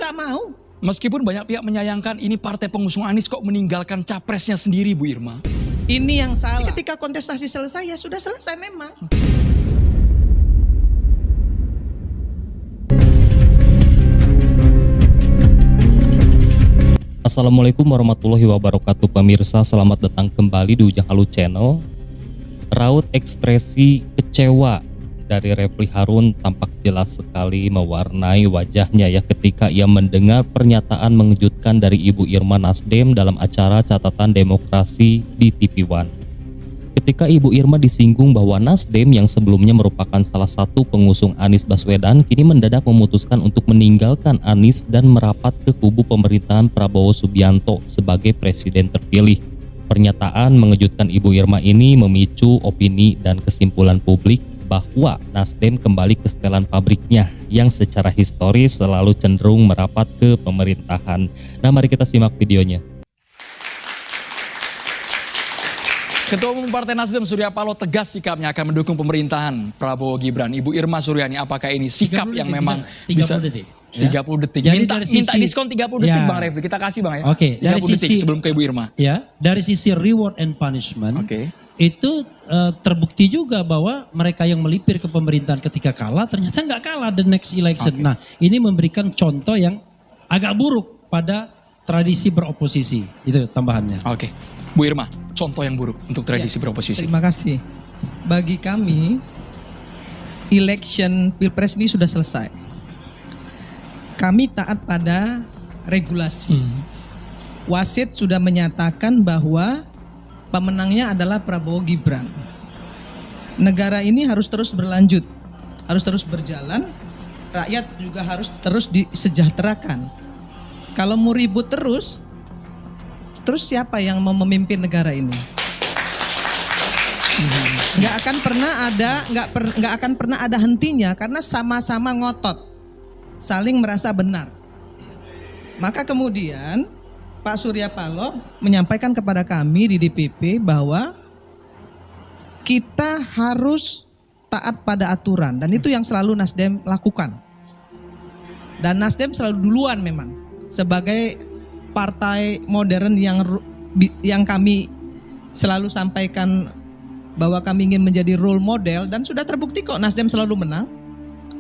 nggak mau. Meskipun banyak pihak menyayangkan ini partai pengusung Anies kok meninggalkan capresnya sendiri, Bu Irma. Ini yang salah. Ketika kontestasi selesai ya sudah selesai memang. Assalamualaikum warahmatullahi wabarakatuh pemirsa, selamat datang kembali di Ujang Halu Channel. Raut ekspresi kecewa dari Refly Harun tampak jelas sekali mewarnai wajahnya ya ketika ia mendengar pernyataan mengejutkan dari Ibu Irma Nasdem dalam acara Catatan Demokrasi di TV One. Ketika Ibu Irma disinggung bahwa Nasdem yang sebelumnya merupakan salah satu pengusung Anies Baswedan kini mendadak memutuskan untuk meninggalkan Anies dan merapat ke kubu pemerintahan Prabowo Subianto sebagai presiden terpilih. Pernyataan mengejutkan Ibu Irma ini memicu opini dan kesimpulan publik bahwa Nasdem kembali ke setelan pabriknya yang secara historis selalu cenderung merapat ke pemerintahan. Nah, mari kita simak videonya. Ketua Umum Partai Nasdem Surya Paloh tegas sikapnya akan mendukung pemerintahan Prabowo Gibran. Ibu Irma Suryani, apakah ini sikap yang memang bisa 30 detik? Ya. 30 detik. Jadi Minta diskon 30 detik ya. Bang Refly. Kita kasih Bang ya. Oke, 30 dari detik sisi sebelum ke Ibu Irma. Ya, dari sisi reward and punishment. Itu terbukti juga bahwa mereka yang melipir ke pemerintahan ketika kalah ternyata nggak kalah the next election. Nah, ini memberikan contoh yang agak buruk pada tradisi beroposisi. Itu tambahannya. Oke. Bu Irma, contoh yang buruk untuk tradisi beroposisi. Terima kasih. Bagi kami, election Pilpres ini sudah selesai. Kami taat pada regulasi. Wasit sudah menyatakan bahwa pemenangnya adalah Prabowo Gibran. Negara ini harus terus berlanjut, harus terus berjalan. Rakyat juga harus terus disejahterakan. Kalau mau ribut terus siapa yang mau memimpin negara ini? Nggak akan pernah ada hentinya karena sama-sama ngotot, saling merasa benar. Maka kemudian Pak Surya Paloh menyampaikan kepada kami di DPP bahwa kita harus taat pada aturan dan itu yang selalu Nasdem lakukan. Dan Nasdem selalu duluan memang sebagai partai modern yang kami selalu sampaikan bahwa kami ingin menjadi role model dan sudah terbukti kok Nasdem selalu menang.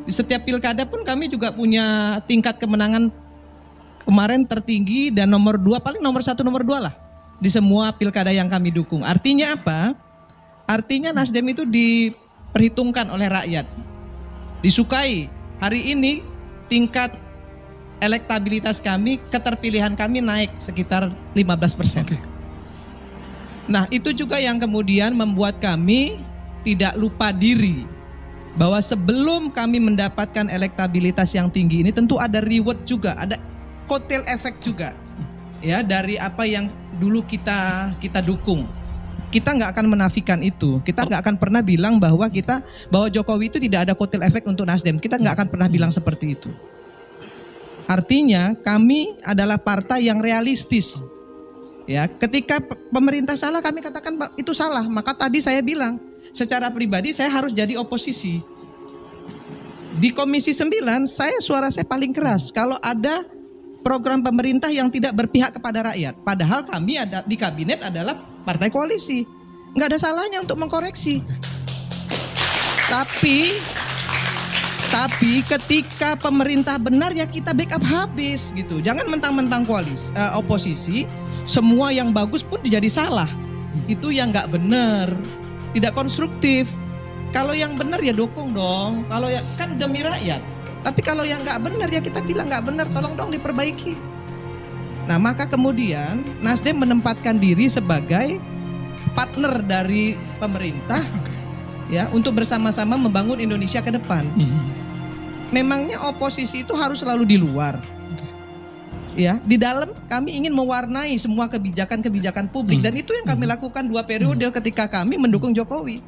Di setiap pilkada pun kami juga punya tingkat kemenangan kemarin tertinggi dan nomor 2, paling nomor 1 nomor 2 lah di semua pilkada yang kami dukung. Artinya apa? Artinya Nasdem itu diperhitungkan oleh rakyat, disukai. Hari ini tingkat elektabilitas kami, keterpilihan kami naik sekitar 15%. Nah, itu juga yang kemudian membuat kami tidak lupa diri bahwa sebelum kami mendapatkan elektabilitas yang tinggi ini tentu ada reward juga, ada kotel efek juga ya dari apa yang dulu kita dukung. Kita nggak akan menafikan itu. Kita nggak akan pernah bilang bahwa Jokowi itu tidak ada kotel efek untuk Nasdem. Kita nggak akan pernah bilang seperti itu. Artinya kami adalah partai yang realistis. Ya, ketika pemerintah salah kami katakan itu salah. Maka tadi saya bilang secara pribadi saya harus jadi oposisi. Di Komisi 9 suara saya paling keras kalau ada program pemerintah yang tidak berpihak kepada rakyat. Padahal kami ada di kabinet adalah partai koalisi. Nggak ada salahnya untuk mengkoreksi. Tapi ketika pemerintah benar ya kita backup habis gitu. Jangan mentang-mentang oposisi, semua yang bagus pun jadi salah. Itu yang nggak benar, tidak konstruktif. Kalau yang benar ya dukung dong. Kalau ya kan demi rakyat. Tapi kalau yang nggak benar ya kita bilang nggak benar, tolong dong diperbaiki. Nah maka kemudian Nasdem menempatkan diri sebagai partner dari pemerintah. Ya, untuk bersama-sama membangun Indonesia ke depan. Memangnya oposisi itu harus selalu di luar. Ya, di dalam kami ingin mewarnai semua kebijakan-kebijakan publik dan itu yang kami lakukan 2 periode ketika kami mendukung Jokowi.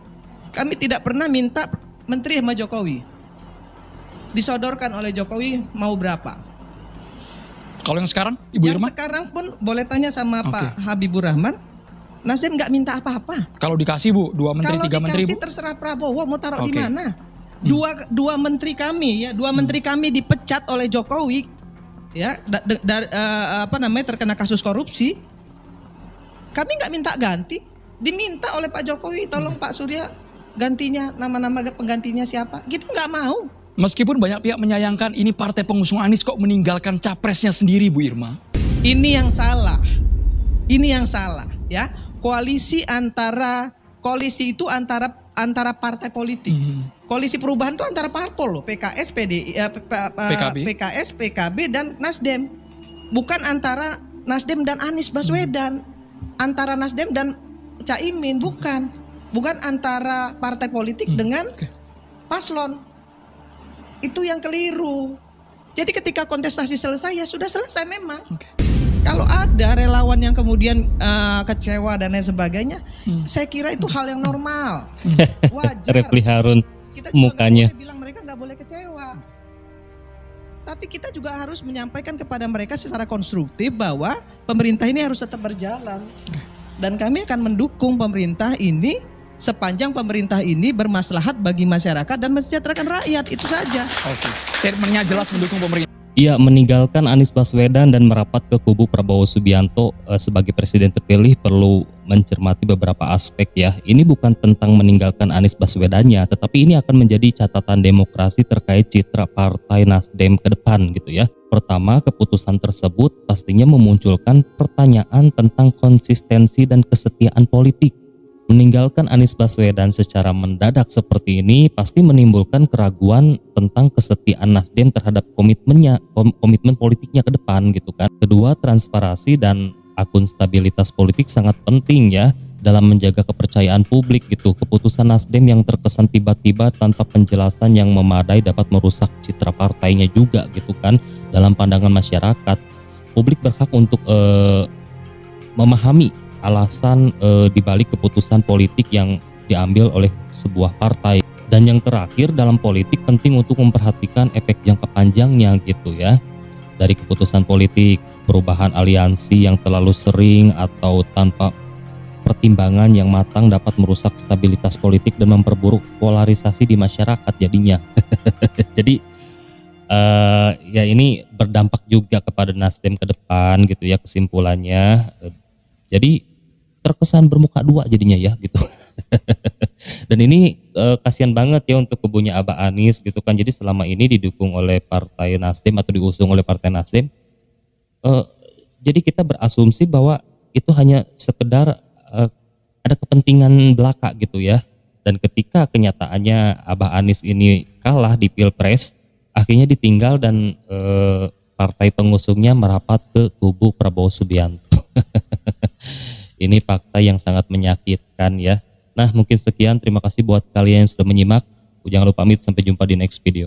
Kami tidak pernah minta menteri sama Jokowi. Disodorkan oleh Jokowi mau berapa. Kalau yang sekarang, Ibu Irma? Yang sekarang pun boleh tanya sama Pak Habibur Rahman. Nasdem nggak minta apa-apa. Kalau dikasih Bu, 2 menteri, 3 menteri Bu. Kalau dikasih terserah Prabowo mau taruh di mana. Dua menteri kami ya, 2 menteri kami dipecat oleh Jokowi ya terkena kasus korupsi, kami nggak minta ganti, diminta oleh Pak Jokowi, tolong Pak Surya gantinya, nama-nama penggantinya siapa? Kita nggak mau. Meskipun banyak pihak menyayangkan ini partai pengusung Anies kok meninggalkan capresnya sendiri, Bu Irma. Ini yang salah. Ini yang salah, ya. Koalisi itu antara partai politik. Koalisi perubahan itu antara parpol loh, PKS, PKS, PKB dan Nasdem. Bukan antara Nasdem dan Anies Baswedan, antara Nasdem dan Caimin, bukan. Bukan antara partai politik dengan paslon. Itu yang keliru. Jadi ketika kontestasi selesai, ya sudah selesai memang. Kalau ada relawan yang kemudian kecewa dan lain sebagainya, saya kira itu hal yang normal, wajar. Refli Harun kita juga mukanya. Boleh bilang mereka nggak boleh kecewa. Tapi kita juga harus menyampaikan kepada mereka secara konstruktif bahwa pemerintah ini harus tetap berjalan. Dan kami akan mendukung pemerintah ini sepanjang pemerintah ini bermaslahat bagi masyarakat dan mensejahterakan rakyat, itu saja. Oke. Statementnya jelas mendukung pemerintah. Ia meninggalkan Anies Baswedan dan merapat ke kubu Prabowo Subianto sebagai presiden terpilih perlu mencermati beberapa aspek ya. Ini bukan tentang meninggalkan Anies Baswedannya, tetapi ini akan menjadi catatan demokrasi terkait citra Partai Nasdem ke depan gitu ya. Pertama, keputusan tersebut pastinya memunculkan pertanyaan tentang konsistensi dan kesetiaan politik. Meninggalkan Anies Baswedan secara mendadak seperti ini pasti menimbulkan keraguan tentang kesetiaan Nasdem terhadap komitmen politiknya ke depan gitu kan. Kedua, transparansi dan akuntabilitas politik sangat penting ya dalam menjaga kepercayaan publik gitu. Keputusan Nasdem yang terkesan tiba-tiba tanpa penjelasan yang memadai dapat merusak citra partainya juga gitu kan dalam pandangan masyarakat. Publik berhak untuk memahami alasan dibalik keputusan politik yang diambil oleh sebuah partai. Dan yang terakhir, dalam politik penting untuk memperhatikan efek jangka panjangnya gitu ya. Dari keputusan politik, perubahan aliansi yang terlalu sering atau tanpa pertimbangan yang matang dapat merusak stabilitas politik dan memperburuk polarisasi di masyarakat jadinya. Jadi ya ini berdampak juga kepada Nasdem ke depan gitu ya kesimpulannya. Jadi terkesan bermuka dua jadinya ya gitu. Dan ini kasihan banget ya untuk kubunya Abah Anies gitu kan. Jadi selama ini didukung oleh Partai Nasdem atau diusung oleh Partai Nasdem. Jadi kita berasumsi bahwa itu hanya sekedar ada kepentingan belaka gitu ya. Dan ketika kenyataannya Abah Anies ini kalah di Pilpres, akhirnya ditinggal dan partai pengusungnya merapat ke kubu Prabowo Subianto. Ini fakta yang sangat menyakitkan ya. Nah mungkin sekian, terima kasih buat kalian yang sudah menyimak. Jangan lupa pamit, sampai jumpa di next video.